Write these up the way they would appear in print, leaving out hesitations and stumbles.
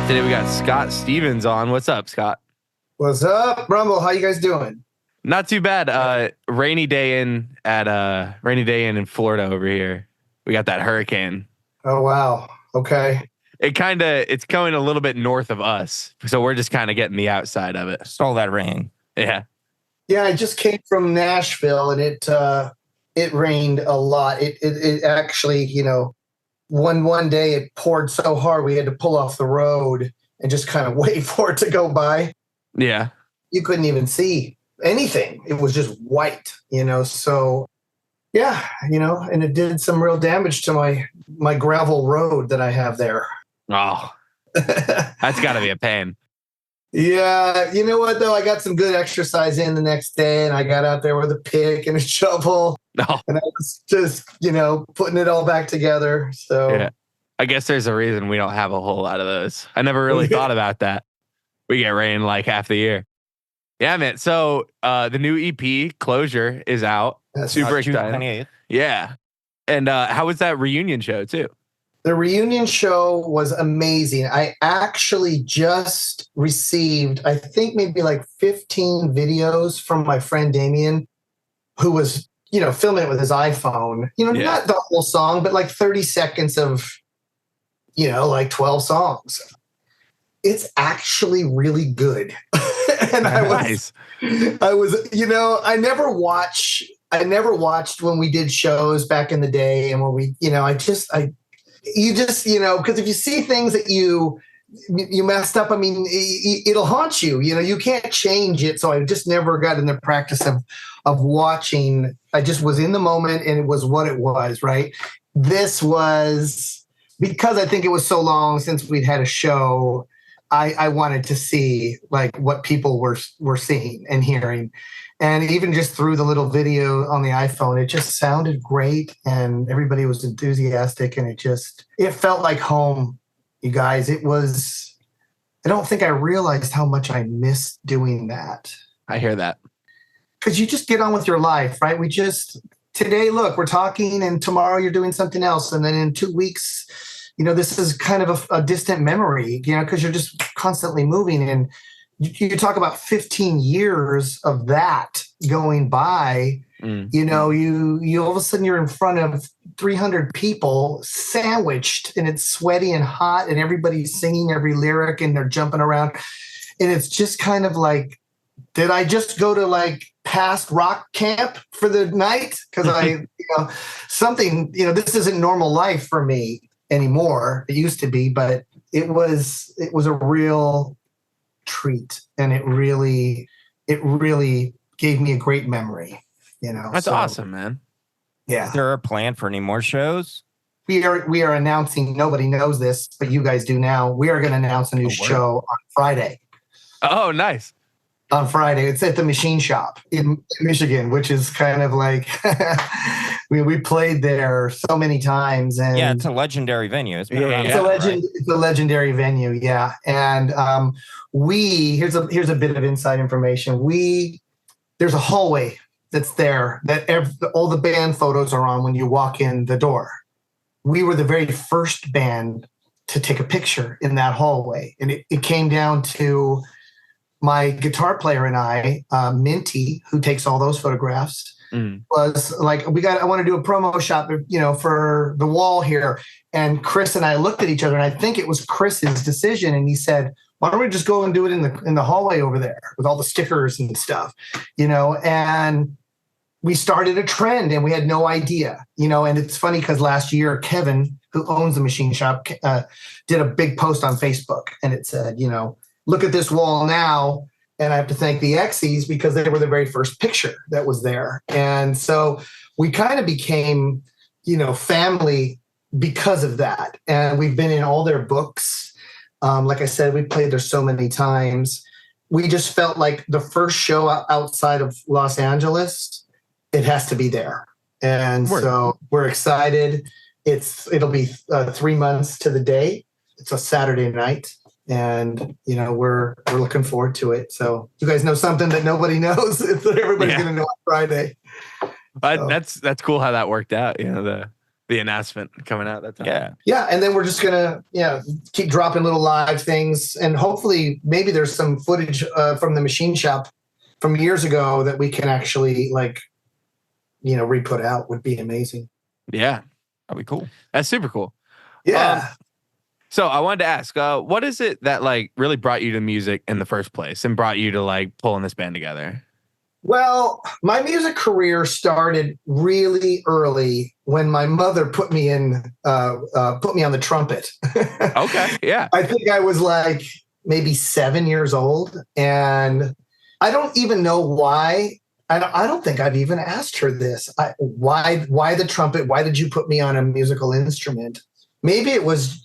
Today we got Scott Stevens on. What's up, Scott? What's up, Rumble? How you guys doing? Not too bad. Rainy day in Florida over here. We got that hurricane. Oh wow. Okay. It's going a little bit north of us, so we're just kind of getting the outside of it. Stole that rain. Yeah. Yeah, I just came from Nashville, and it rained a lot. It actually, one day it poured so hard we had to pull off the road and just kind of wait for it to go by. Yeah. You couldn't even see anything. It was just white, so yeah, and it did some real damage to my gravel road that I have there. Oh, that's got to be a pain. Yeah, you know what though? I got some good exercise in the next day, and I got out there with a pick and a shovel, and I was just, putting it all back together. So yeah. I guess there's a reason we don't have a whole lot of those. I never really thought about that. We get rain like half the year. Yeah, man. So the new EP Closure is out. That's super June excited. 28th. Yeah. And how was that reunion show too? the reunion show was amazing. I actually just received, I think maybe like 15 videos from my friend Damien, who was, filming it with his iPhone. Not the whole song, but like 30 seconds of, like 12 songs. It's actually really good. And I was, I never watched when we did shows back in the day, and when we, because if you see things that you messed up, I mean, it'll haunt you. You can't change it. So I just never got in the practice of watching. I just was in the moment, and it was what it was. Right. This was because I think it was so long since we'd had a show. I wanted to see like what people were seeing and hearing. And even just through the little video on the iPhone, it just sounded great, and everybody was enthusiastic, and it felt like home, you guys. I don't think I realized how much I missed doing that. I hear that. Because you just get on with your life, right? Today, look, we're talking, and tomorrow you're doing something else. And then in 2 weeks, this is kind of a distant memory, because you're just constantly moving. And you talk about 15 years of that going by, you all of a sudden you're in front of 300 people sandwiched, and it's sweaty and hot, and everybody's singing every lyric, and they're jumping around. And it's just kind of like, did I just go to like past rock camp for the night? Because this isn't normal life for me anymore. It used to be, but it was a real treat, and it really gave me a great memory. That's awesome, man. Yeah. Is there a plan for any more shows? We are announcing. Nobody knows this, but you guys do now. We are going to announce a new show on Friday. Oh, nice. On Friday, it's at the Machine Shop in Michigan, which is kind of like we played there so many times, and yeah, it's a legendary venue. It's a legendary venue, yeah. And here's a bit of inside information. There's a hallway that's there that all the band photos are on when you walk in the door. We were the very first band to take a picture in that hallway, and it came down to my guitar player and I, Minty, who takes all those photographs, was like, I want to do a promo shot, for the wall here. And Chris and I looked at each other, and I think it was Chris's decision. And he said, why don't we just go and do it in the hallway over there with all the stickers and stuff, and we started a trend, and we had no idea, and it's funny because last year, Kevin, who owns the Machine Shop, did a big post on Facebook, and it said, look at this wall now. And I have to thank the Exies because they were the very first picture that was there. And so we kind of became, family because of that. And we've been in all their books. Like I said, we played there so many times. We just felt like the first show outside of Los Angeles, it has to be there. And so we're excited. It'll be 3 months to the day. It's a Saturday night. And we're looking forward to it. So you guys know something that nobody knows. Everybody's going to know on Friday. But that's cool how that worked out. The the announcement coming out that time. Yeah. Yeah, and then we're just gonna keep dropping little live things, and hopefully maybe there's some footage from the machine shop from years ago that we can actually re-put out. Would be amazing. Yeah, That'd be cool. that's super cool. Yeah. So I wanted to ask, what is it that like really brought you to music in the first place and brought you to like pulling this band together? Well, my music career started really early when my mother put me on the trumpet. Okay, yeah. I think I was like maybe 7 years old, and I don't even know why. I don't think I've even asked her this. Why the trumpet? Why did you put me on a musical instrument? Maybe I was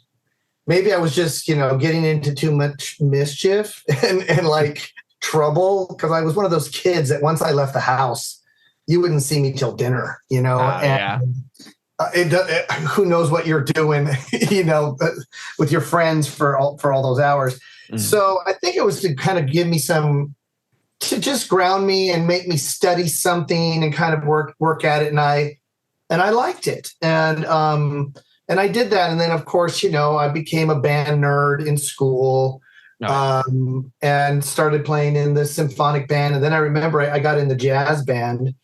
just getting into too much mischief and like trouble, because I was one of those kids that once I left the house, you wouldn't see me till dinner, who knows what you're doing, with your friends for all those hours. Mm. So I think it was to kind of give me to just ground me and make me study something and kind of work at it. And I liked it. And I did that. And then of course, I became a band nerd in school. And started playing in the symphonic band. And then I remember I got in the jazz band,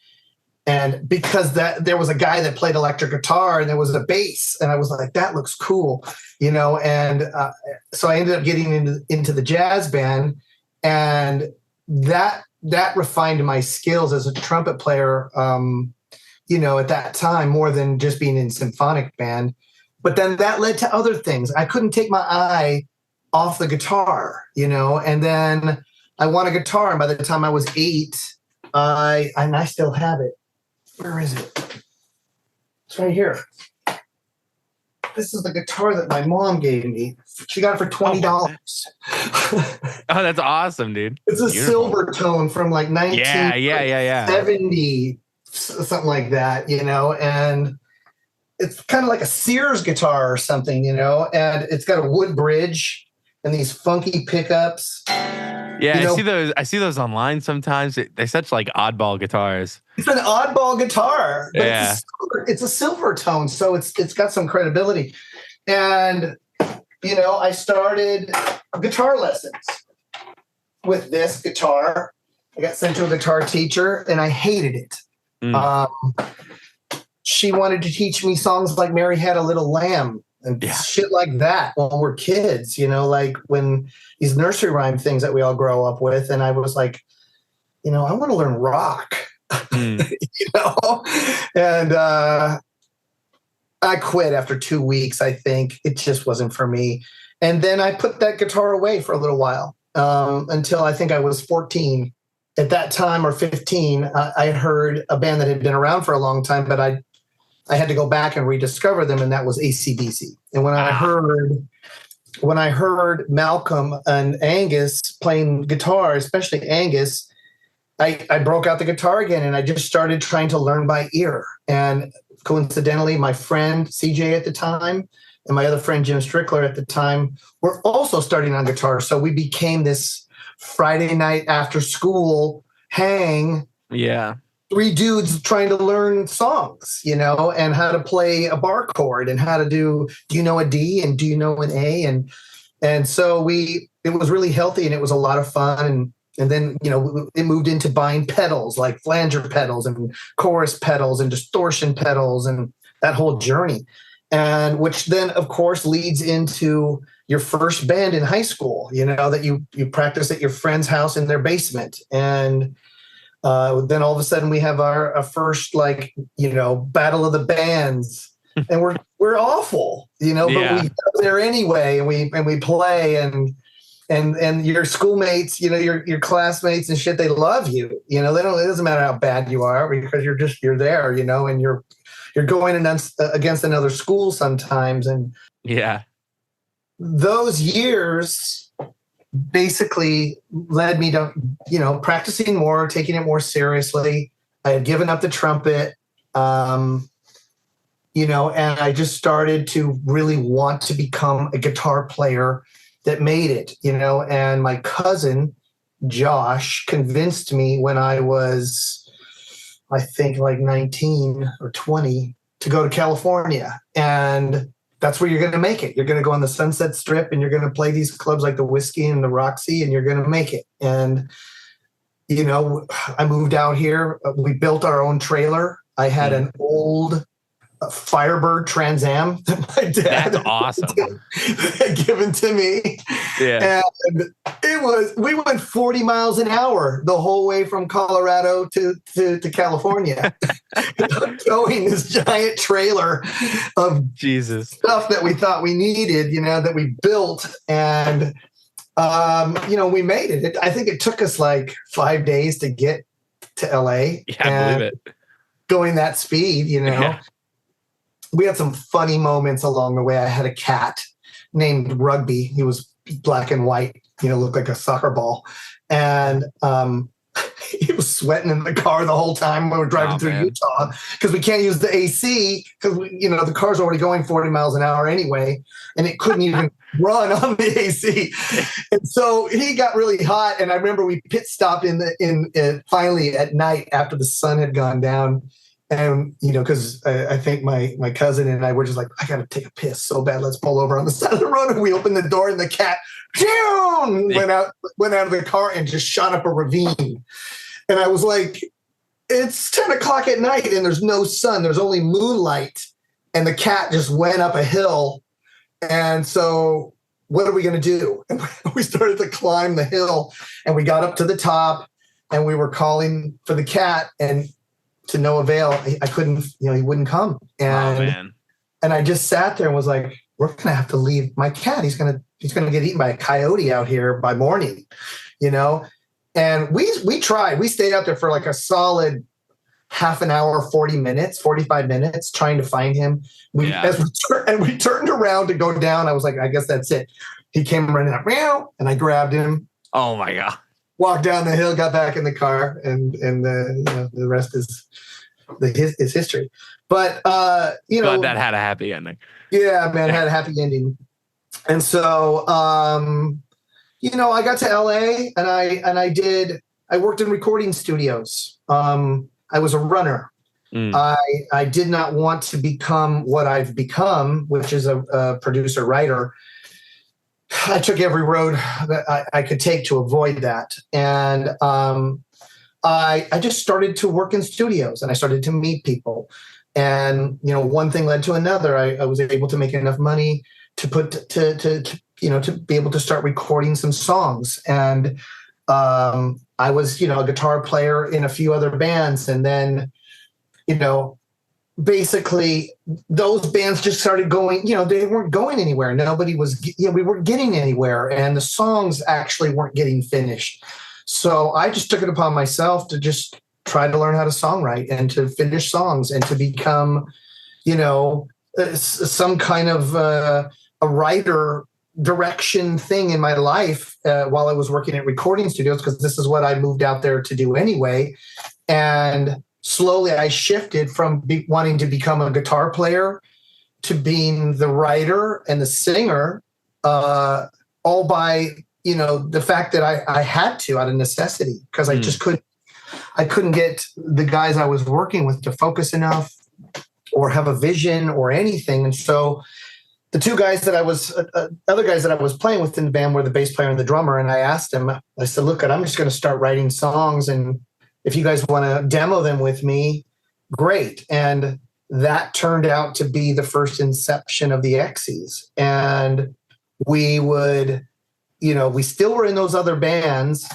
and because there was a guy that played electric guitar and there was a bass, and I was like, that looks cool, and so I ended up getting into the jazz band, and that refined my skills as a trumpet player, at that time, more than just being in symphonic band. But then that led to other things. I couldn't take my eye off the guitar, and then I won a guitar. And by the time I was 8, I still have it. Where is it? It's right here. This is the guitar that my mom gave me. She got it for $20. Oh, that's awesome, dude. It's a silver tone from like 1970, something like that, and it's kind of like a Sears guitar or something, and it's got a wood bridge and these funky pickups. Yeah, I see those online sometimes. They're such like oddball guitars. It's an oddball guitar, but Yeah. it's a silver tone, so it's got some credibility. And I started guitar lessons with this guitar. I got sent to a guitar teacher, and I hated it. She wanted to teach me songs like Mary Had a Little Lamb and shit like that when we're kids, like when these nursery rhyme things that we all grow up with. And I was like, I want to learn rock, and I quit after 2 weeks. I think it just wasn't for me. And then I put that guitar away for a little while, until I think I was 14. At that time, or 15, I heard a band that had been around for a long time, but I had to go back and rediscover them, and that was AC/DC. And when I heard Malcolm and Angus playing guitar, especially Angus, I broke out the guitar again, and I just started trying to learn by ear. And coincidentally, my friend CJ at the time and my other friend Jim Strickler at the time were also starting on guitar. So we became this Friday night after school hang. Yeah. 3 dudes trying to learn songs, and how to play a bar chord, and how to do you know a D and do you know an A, and so it was really healthy, and it was a lot of fun, and then it moved into buying pedals like flanger pedals and chorus pedals and distortion pedals and that whole journey, and which then of course leads into your first band in high school, that you practice at your friend's house in their basement, and then all of a sudden we have our first battle of the bands, and we're awful, but we go there anyway, and we play, and your schoolmates, your classmates and shit, they love you, it doesn't matter how bad you are, because you're there, and you're going against another school sometimes, and those years basically led me to, practicing more, taking it more seriously. I had given up the trumpet, and I just started to really want to become a guitar player that made it, and my cousin, Josh, convinced me when I was, I think, like 19 or 20 to go to California. And that's where you're going to make it. You're going to go on the Sunset Strip and you're going to play these clubs like the Whiskey and the Roxy, and you're going to make it. And, I moved out here. We built our own trailer. I had an old Firebird Trans Am that my dad That's awesome. had given to me. Yeah. And we went 40 miles an hour the whole way from Colorado to California, towing this giant trailer of Jesus stuff that we thought we needed, that we built. And, we made it. I think it took us like 5 days to get to LA. Yeah, I believe it. Going that speed, Yeah. We had some funny moments along the way. I had a cat named Rugby. He was black and white, looked like a soccer ball. And he was sweating in the car the whole time we were driving through Utah, because we can't use the AC because, the car's already going 40 miles an hour anyway, and it couldn't even run on the AC. And so he got really hot. And I remember we pit stopped finally at night after the sun had gone down. And, because I think my cousin and I were just like, I got to take a piss so bad. Let's pull over on the side of the road. And we opened the door and the cat went out of the car and just shot up a ravine. And I was like, it's 10 o'clock at night and there's no sun. There's only moonlight. And the cat just went up a hill. And so what are we going to do? And we started to climb the hill, and we got up to the top, and we were calling for the cat, and to no avail. I couldn't, he wouldn't come. And I just sat there and was like, we're going to have to leave my cat. He's going to get eaten by a coyote out here by morning, And we tried. We stayed out there for like a solid half an hour, 45 minutes trying to find him. We turned around to go down. I was like, I guess that's it. He came running up, meow, and I grabbed him. Oh my God. Walked down the hill, got back in the car, and the rest is history. But Glad that had a happy ending. Yeah, man, it had a happy ending. And so I got to LA and I worked in recording studios. I was a runner. I did not want to become what I've become, which is a producer writer. I took every road that I could take to avoid that. And I just started to work in studios, and I started to meet people. And, one thing led to another. I was able to make enough money to to be able to start recording some songs. And I was, a guitar player in a few other bands. And then, basically those bands just started going, they weren't going anywhere. Nobody was, we weren't getting anywhere, and the songs actually weren't getting finished. So I just took it upon myself to just try to learn how to songwrite and to finish songs and to become, some kind of a writer direction thing in my life while I was working at recording studios, because this is what I moved out there to do anyway. And slowly I shifted from wanting to become a guitar player to being the writer and the singer, all by, the fact that I had to out of necessity, because I just couldn't get the guys I was working with to focus enough or have a vision or anything. And so the two guys that other guys that I was playing with in the band were the bass player and the drummer. And I asked them, I said, look, I'm just going to start writing songs, and if you guys want to demo them with me, great. And that turned out to be the first inception of the Exies. And we would, we still were in those other bands,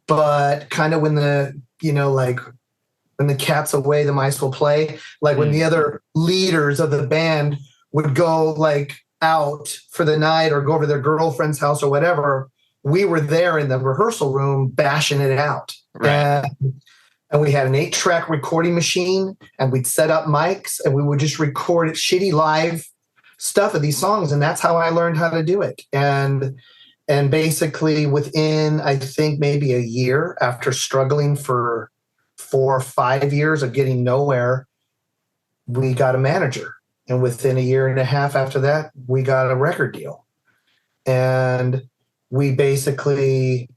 but kind of when the, when the cat's away, the mice will play. Like when the other leaders of the band would go out for the night or go over to their girlfriend's house or whatever, we were there in the rehearsal room bashing it out. Right. And we had an 8-track recording machine, and we'd set up mics, and we would just record shitty live stuff of these songs. And that's how I learned how to do it. And basically within, I think, maybe a year, after struggling for 4 or 5 years of getting nowhere, we got a manager. And within a year and a half after that, we got a record deal. And we basically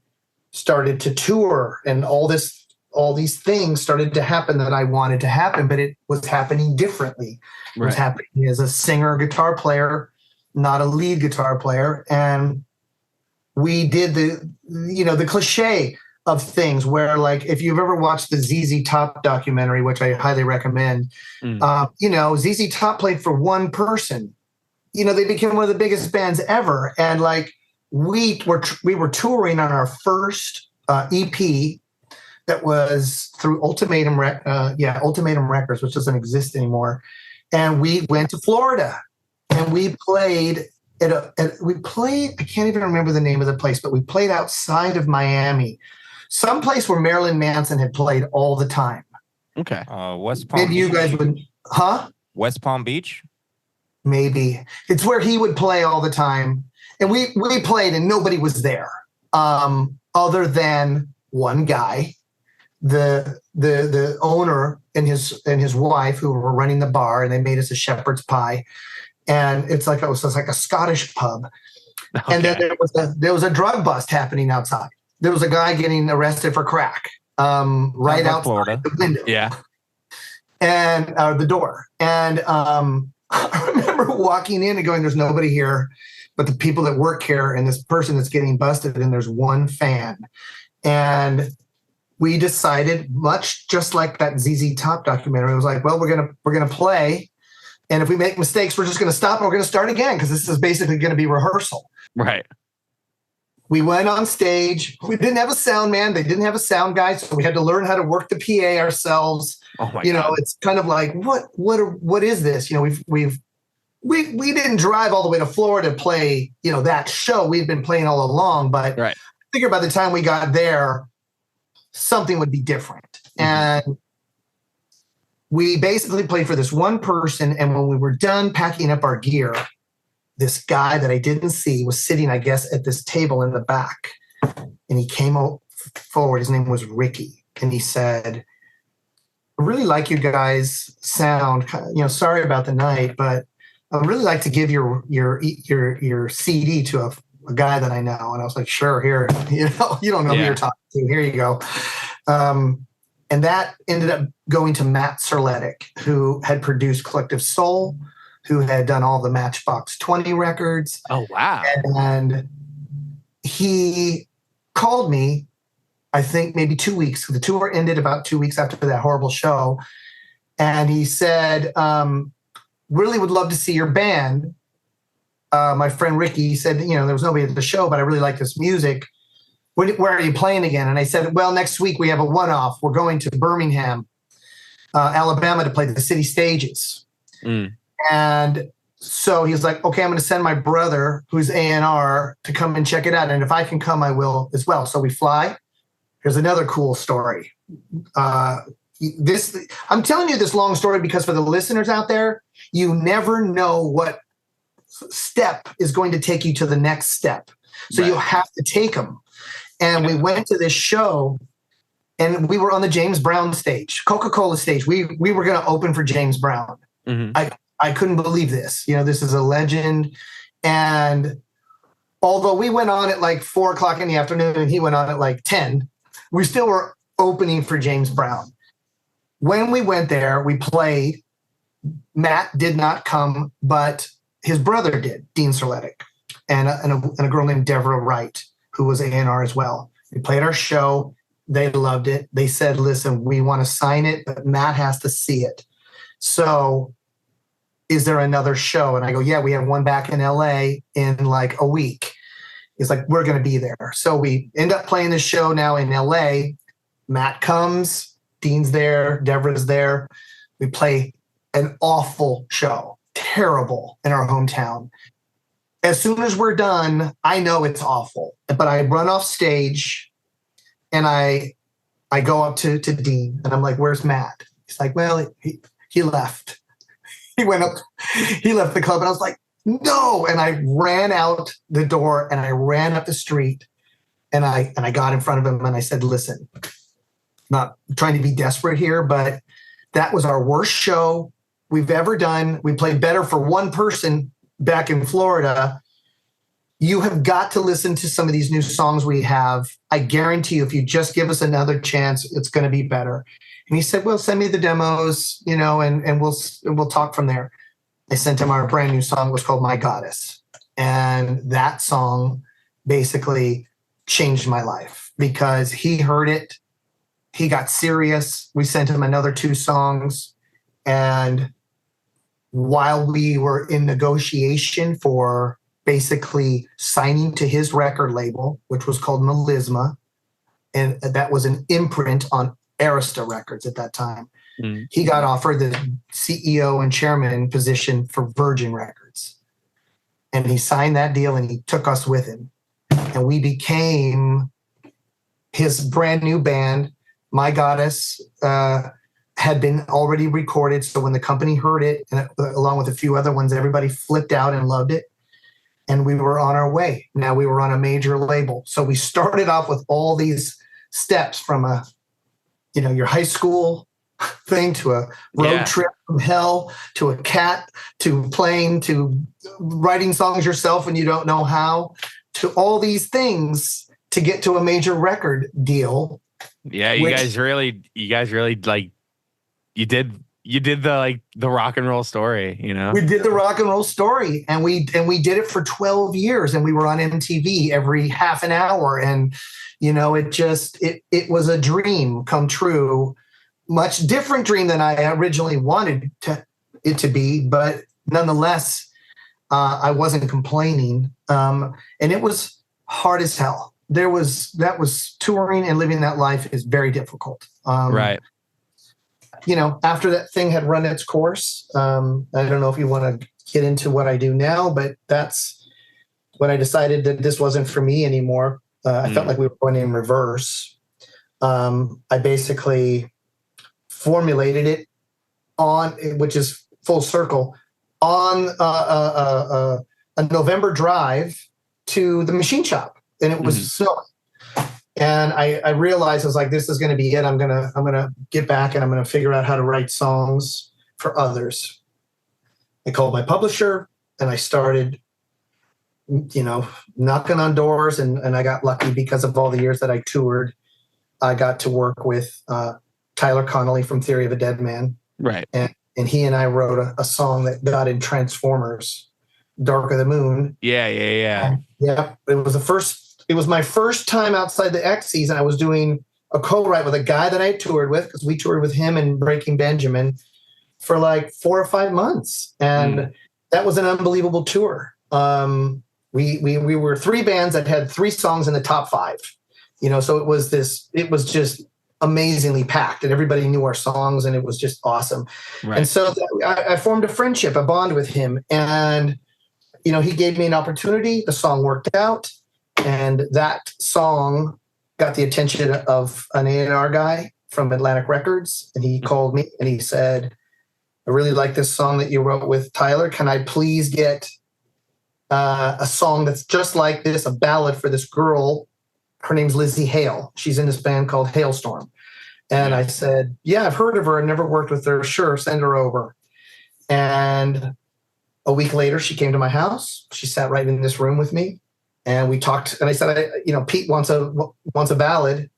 started to tour, and all this all these things started to happen that I wanted to happen, but it was happening differently. It was happening as a singer, guitar player, not a lead guitar player. And we did the cliche of things where, like, if you've ever watched the ZZ Top documentary, which I highly recommend, ZZ Top played for one person. They became one of the biggest bands ever. And like, we were touring on our first EP that was through Ultimatum Records, which doesn't exist anymore. And we went to Florida and we played I can't even remember the name of the place, but we played outside of Miami, some place where Marilyn Manson had played all the time. Okay. West Palm Maybe Beach. you guys would, West Palm Beach? Maybe. It's where he would play all the time. And we played and nobody was there other than one guy, the owner and his wife, who were running the bar, and they made us a shepherd's pie. And it was like a Scottish pub. Okay. And then there was a drug bust happening outside. There was a guy getting arrested for crack right outside Florida. The window. Yeah. And the door. And I remember walking in and going, there's nobody here but the people that work here and this person that's getting busted, and there's one fan. And we decided, much just like that ZZ Top documentary, it was like, well, we're gonna play, and if we make mistakes, we're just gonna stop and we're gonna start again, because this is basically gonna be rehearsal. Right. We went on stage. We didn't have a sound man. They didn't have a sound guy, so we had to learn how to work the PA ourselves. Oh my God. It's kind of like, what is this? We didn't drive all the way to Florida to play, that show. We'd been playing all along, but I figured by the time we got there, something would be different. Mm-hmm. And we basically played for this one person. And when we were done packing up our gear, this guy that I didn't see was sitting, I guess, at this table in the back. And he came forward. His name was Ricky. And he said, I really like you guys' sound. Sorry about the night, but I'd really like to give your CD to a guy that I know. And I was like, sure, here, you don't know who you're talking to. Here you go. And that ended up going to Matt Serletic, who had produced Collective Soul, who had done all the Matchbox 20 records. Oh, wow. And he called me, I think maybe 2 weeks. The tour ended about 2 weeks after that horrible show. And he said, really would love to see your band. My friend Ricky said, there was nobody at the show, but I really like this music. Where are you playing again? And I said, well, next week we have a one-off. We're going to Birmingham, Alabama, to play the city stages. Mm. And so he was like, okay, I'm going to send my brother, who's A&R, to come and check it out. And if I can come, I will as well. So we fly. Here's another cool story. I'm telling you this long story because for the listeners out there, you never know what step is going to take you to the next step. So you have to take them. And we went to this show, and we were on the James Brown stage, Coca-Cola stage. We were going to open for James Brown. Mm-hmm. I couldn't believe this. This is a legend. And although we went on at like 4:00 in the afternoon and he went on at like 10, we still were opening for James Brown. When we went there, we played. Matt did not come, but his brother did, Dean Serletic, and a girl named Deborah Wright, who was A&R as well. We played our show. They loved it. They said, listen, we want to sign it, but Matt has to see it. So is there another show? And I go, yeah, we have one back in LA in like a week. He's like, we're going to be there. So we end up playing this show now in LA. Matt comes, Dean's there, Deborah's there. We play an awful show, terrible, in our hometown. As soon as we're done, I know it's awful, but I run off stage and I go up to Dean and I'm like, where's Matt? He's like, well, he left. He left the club. And I was like, no. And I ran out the door and I ran up the street and I got in front of him and I said, listen, not trying to be desperate here, but that was our worst show we've ever done. We played better for one person back in Florida. you have got to listen to some of these new songs we have. I guarantee you, if you just give us another chance, it's going to be better. And he said, well, send me the demos, and we'll talk from there. I sent him our brand new song. It was called My Goddess. And that song basically changed my life because he heard it. He got serious. We sent him another 2 songs. And while we were in negotiation for basically signing to his record label, which was called Melisma, and that was an imprint on Arista Records at that time, he got offered the CEO and chairman position for Virgin Records. And he signed that deal and he took us with him. And we became his brand new band. My Goddess had been already recorded. So when the company heard it, and along with a few other ones, everybody flipped out and loved it. And we were on our way. Now we were on a major label. So we started off with all these steps from your high school thing to a road trip from hell to a cat to playing to writing songs yourself when you don't know how, to all these things to get to a major record deal. Yeah, you guys really like you did the rock and roll story, We did the rock and roll story, and we did it for 12 years, and we were on MTV every half an hour, and it was a dream come true. Much different dream than I originally wanted it to be, but nonetheless, I wasn't complaining. And it was hard as hell. That was touring and living that life is very difficult. Right. After that thing had run its course, I don't know if you want to get into what I do now, but that's when I decided that this wasn't for me anymore. I felt like we were going in reverse. I basically formulated it which is full circle, on a November drive to the machine shop, and it was snowing. And I realized, I was like, this is going to be it. I'm gonna get back and I'm gonna figure out how to write songs for others. I called my publisher and I started, knocking on doors, and I got lucky because of all the years that I toured. I got to work with Tyler Connolly from Theory of a Dead Man. Right. And he and I wrote a song that got in Transformers, Dark of the Moon. Yeah. It was my first time outside the Exies, and I was doing a co-write with a guy that I toured with, because we toured with him and Breaking Benjamin for like 4 or 5 months. And that was an unbelievable tour. We were 3 bands that had 3 songs in the top 5. So it was just amazingly packed, and everybody knew our songs, and it was just awesome. Right. And so I formed a friendship, a bond with him, and he gave me an opportunity. The song worked out, and that song got the attention of an A&R guy from Atlantic Records, and he called me and he said, I really like this song that you wrote with Tyler. Can I please get a song that's just like this, a ballad for this girl? Her name's Lizzie Hale. She's in this band called Hailstorm. And I said, yeah, I've heard of her. I've never worked with her. Sure, send her over. And a week later, she came to my house. She sat right in this room with me, and we talked. And I said, Pete wants a ballad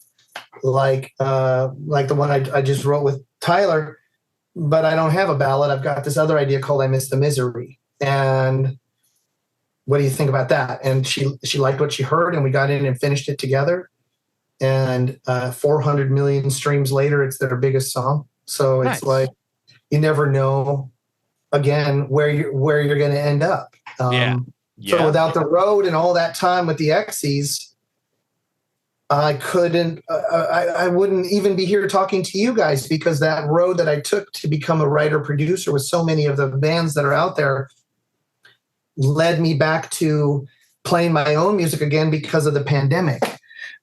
like the one I just wrote with Tyler, but I don't have a ballad. I've got this other idea called I Miss the Misery. And what do you think about that? And she liked what she heard, and we got in and finished it together. And 400 million streams later, it's their biggest song. So it's like, you never know again where you're going to end up. So without the road and all that time with the Exies, I wouldn't even be here talking to you guys, because that road that I took to become a writer producer with so many of the bands that are out there led me back to playing my own music again because of the pandemic.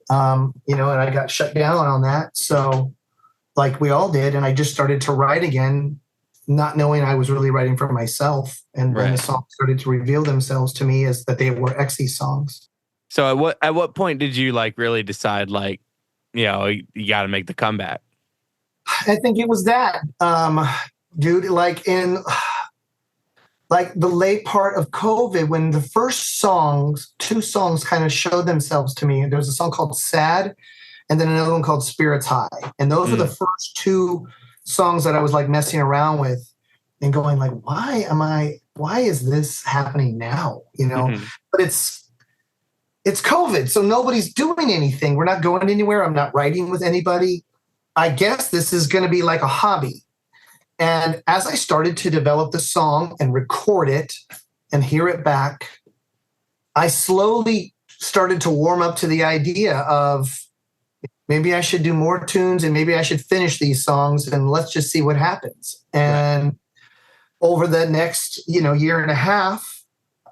And I got shut down on that. So like we all did. And I just started to write again, not knowing I was really writing for myself. And then the songs started to reveal themselves to me as that they were Exies songs. So at what point did you really decide you got to make the comeback? I think it was that, dude, like the late part of COVID, when the first songs, two songs kind of showed themselves to me. And there was a song called Sad and then another one called Spirits High. And those were the first two songs that I was like messing around with and going like, why is this happening now? You know, but it's COVID. So nobody's doing anything. We're not going anywhere. I'm not writing with anybody. I guess this is going to be like a hobby. And as I started to develop the song and record it and hear it back, I slowly started to warm up to the idea of maybe I should do more tunes and maybe I should finish these songs and let's just see what happens. And over the next, year and a half,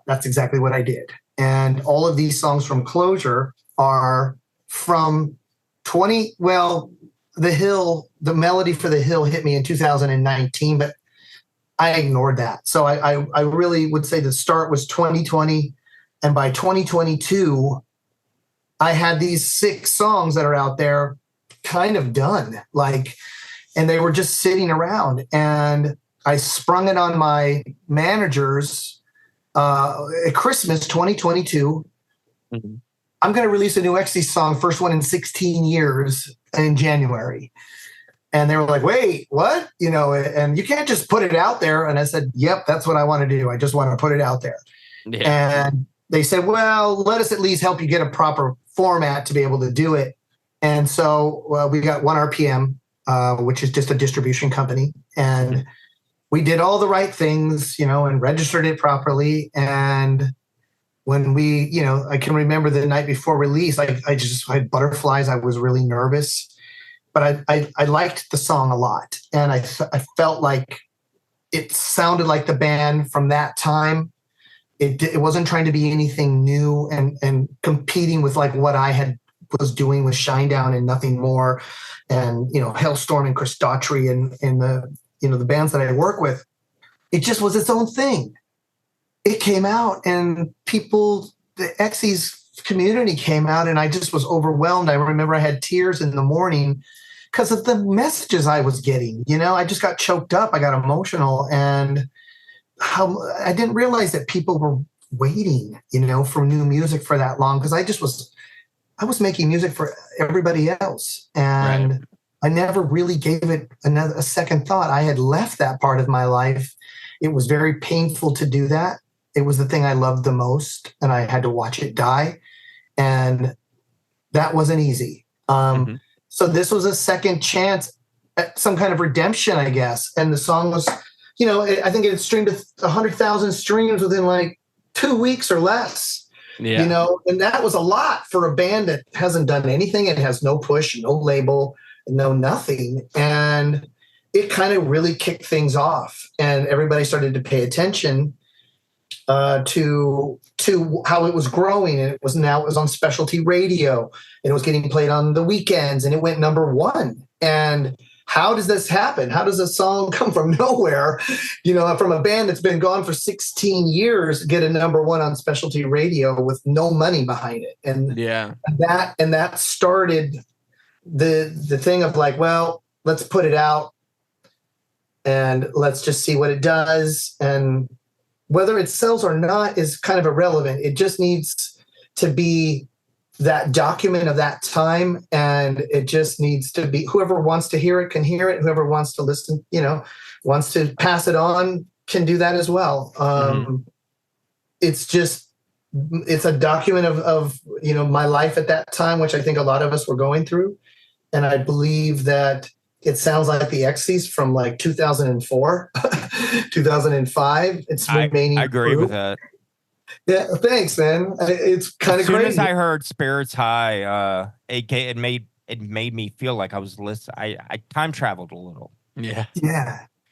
that's exactly what I did. And all of these songs from Closure are from the melody for The Hill hit me in 2019, but I ignored that. So I really would say the start was 2020. And by 2022, I had these 6 songs that are out there kind of done, and they were just sitting around. And I sprung it on my managers at Christmas 2022. I'm going to release a new Exies song, first one in 16 years in January. And they were like, wait, what? And you can't just put it out there. And I said, yep, that's what I want to do. I just want to put it out there. Yeah. And they said, well, let us at least help you get a proper format to be able to do it. And so we got 1RPM, which is just a distribution company. And we did all the right things, and registered it properly. And when we, I can remember the night before release, I had butterflies. I was really nervous, but I liked the song a lot. And I felt like it sounded like the band from that time. It wasn't trying to be anything new and competing with like what I was doing with Shinedown and Nothing More and, Hailstorm and Chris Daughtry and the bands that I work with. It just was its own thing. It came out and the Exies community came out and I just was overwhelmed. I remember I had tears in the morning because of the messages I was getting. I just got choked up. I got emotional and I didn't realize that people were waiting, for new music for that long because I was making music for everybody else. And I never really gave it a second thought. I had left that part of my life. It was very painful to do that. It was the thing I loved the most, and I had to watch it die. And that wasn't easy. So this was a second chance at some kind of redemption, I guess. And the song was, I think it streamed 100,000 streams within like 2 weeks or less. Yeah. And that was a lot for a band that hasn't done anything. It has no push, no label, no nothing. And it kind of really kicked things off. And everybody started to pay attention to how it was growing. And it was on specialty radio and it was getting played on the weekends and it went number 1. And how does this happen? How does a song come from nowhere, from a band that's been gone for 16 years, get a number 1 on specialty radio with no money behind it? And that started the thing of like, well, let's put it out and let's just see what it does. And whether it sells or not is kind of irrelevant. It just needs to be that document of that time. And it just needs to be, whoever wants to hear it can hear it. Whoever wants to listen, wants to pass it on can do that as well. It's a document of my life at that time, which I think a lot of us were going through. And I believe that it sounds like the Exies from like 2004, 2005. It's remaining. I agree true. with that. Yeah, thanks, man. It's kind of crazy. As soon as I heard Spirits High, it made me feel like I was listening. I time traveled a little. Yeah.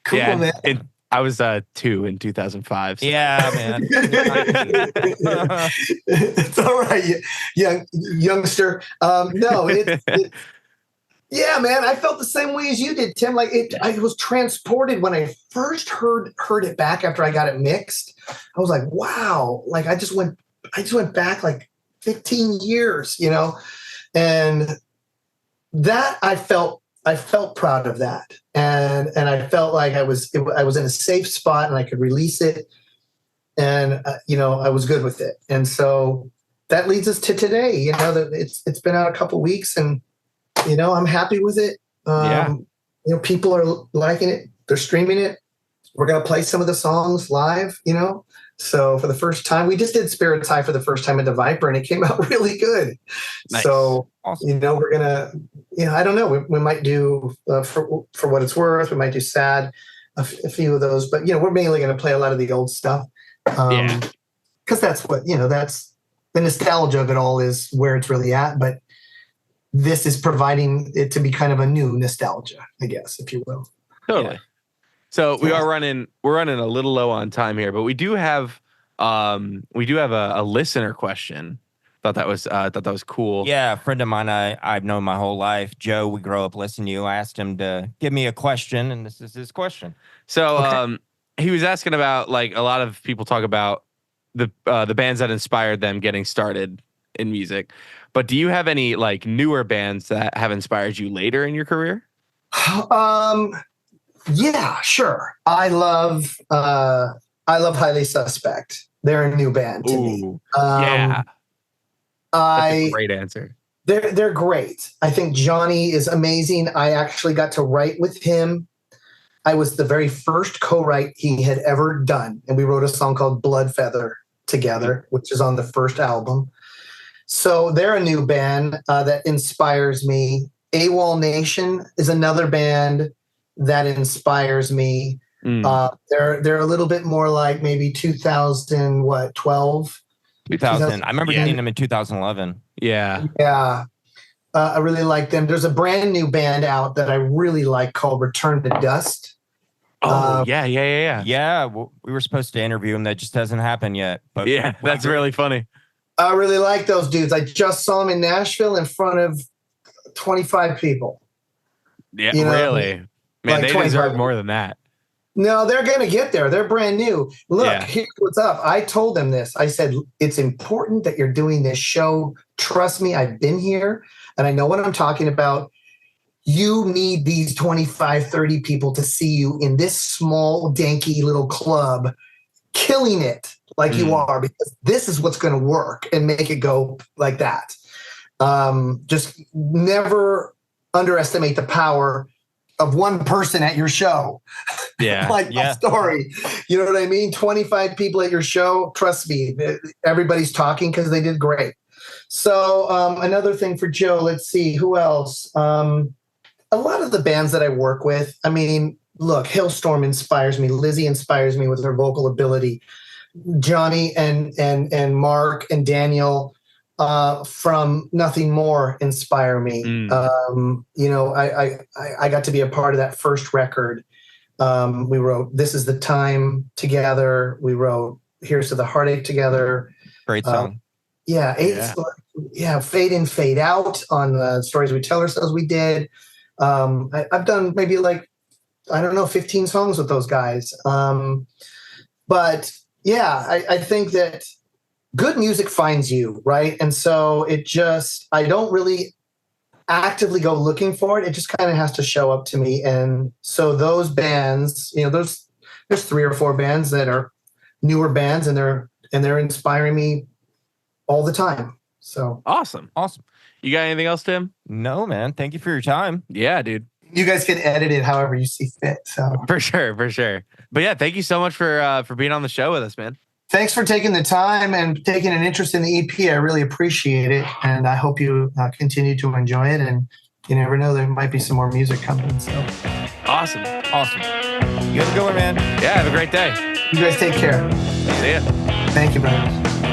Cool, man. I was 2 in 2005. So. Yeah, man. It's all right, youngster. Yeah, man, I felt the same way as you did, Tim. I was transported when I first heard it back after I got it mixed. I was like, wow, I just went back like 15 years, and that I felt proud of that, and I felt like I was in a safe spot and I could release it, and I was good with it. And so that leads us to today. That it's been out a couple weeks, and I'm happy with it. People are liking it. They're streaming it. We're gonna play some of the songs live. So for the first time, we just did Spirits High for the first time at the Viper, and it came out really good. Nice. So Awesome. we're gonna, I don't know, we might do for what it's worth. We might do Sad, a few of those, but we're mainly gonna play a lot of the old stuff, because that's what that's the nostalgia of it all is where it's really at. But this is providing it to be kind of a new nostalgia, I guess, if you will. Totally. Yeah. So we're running a little low on time here, but we do have a listener question. Thought that was cool. Yeah, a friend of mine I've known my whole life, Joe. We grew up listening to you. I asked him to give me a question, and this is his question. So he was asking about, like, a lot of people talk about the bands that inspired them getting started in music, but do you have any like newer bands that have inspired you later in your career? Yeah, sure. I love Highly Suspect. They're a new band to me. Yeah. That's a I great answer. They're great. I think Johnny is amazing. I actually got to write with him. I was the very first co-write he had ever done, and we wrote a song called Blood Feather together, which is on the first album. So they're a new band that inspires me. AWOL Nation is another band that inspires me. They're a little bit more like maybe 2012. 2000. I remember seeing them in 2011. Yeah. Yeah. I really like them. There's a brand new band out that I really like called Return to Dust. Oh, yeah. Yeah, we were supposed to interview him. That just hasn't happened yet. But Yeah, that's really funny. I really like those dudes. I just saw them in Nashville in front of 25 people. Yeah, really. Man, like they deserve more than that. No, they're going to get there. They're brand new. Look, here's what's up. I told them this. I said, it's important that you're doing this show. Trust me, I've been here and I know what I'm talking about. You need these 25, 30 people to see you in this small, danky little club, killing it like you are, because this is what's going to work and make it go like that. Just never underestimate the power of one person at your show. Yeah. That story. You know what I mean? 25 people at your show. Trust me, everybody's talking because they did great. So another thing for Joe, let's see, who else? A lot of the bands that I work with, I mean, look, Hailstorm inspires me. Lizzie inspires me with her vocal ability. Johnny and Mark and Daniel from Nothing More inspire me. I got to be a part of that first record. We wrote This Is the Time together. We wrote Here's to the Heartache together. Great song. Fade In, Fade Out on Stories We Tell Ourselves we did. I've done maybe 15 songs with those guys. But yeah, I think that good music finds you, right? And so I don't really actively go looking for it. It just kind of has to show up to me. And so those bands, there's 3 or 4 bands that are newer bands, and they're inspiring me all the time. So awesome. You got anything else, Tim? No, man. Thank you for your time. Yeah, dude. You guys can edit it however you see fit. So for sure. But yeah, thank you so much for being on the show with us, man. Thanks for taking the time and taking an interest in the EP. I really appreciate it, and I hope you continue to enjoy it. And you never know, there might be some more music coming. So awesome. You have a good one, man. Yeah, have a great day. You guys take care. See ya. Thank you, brothers.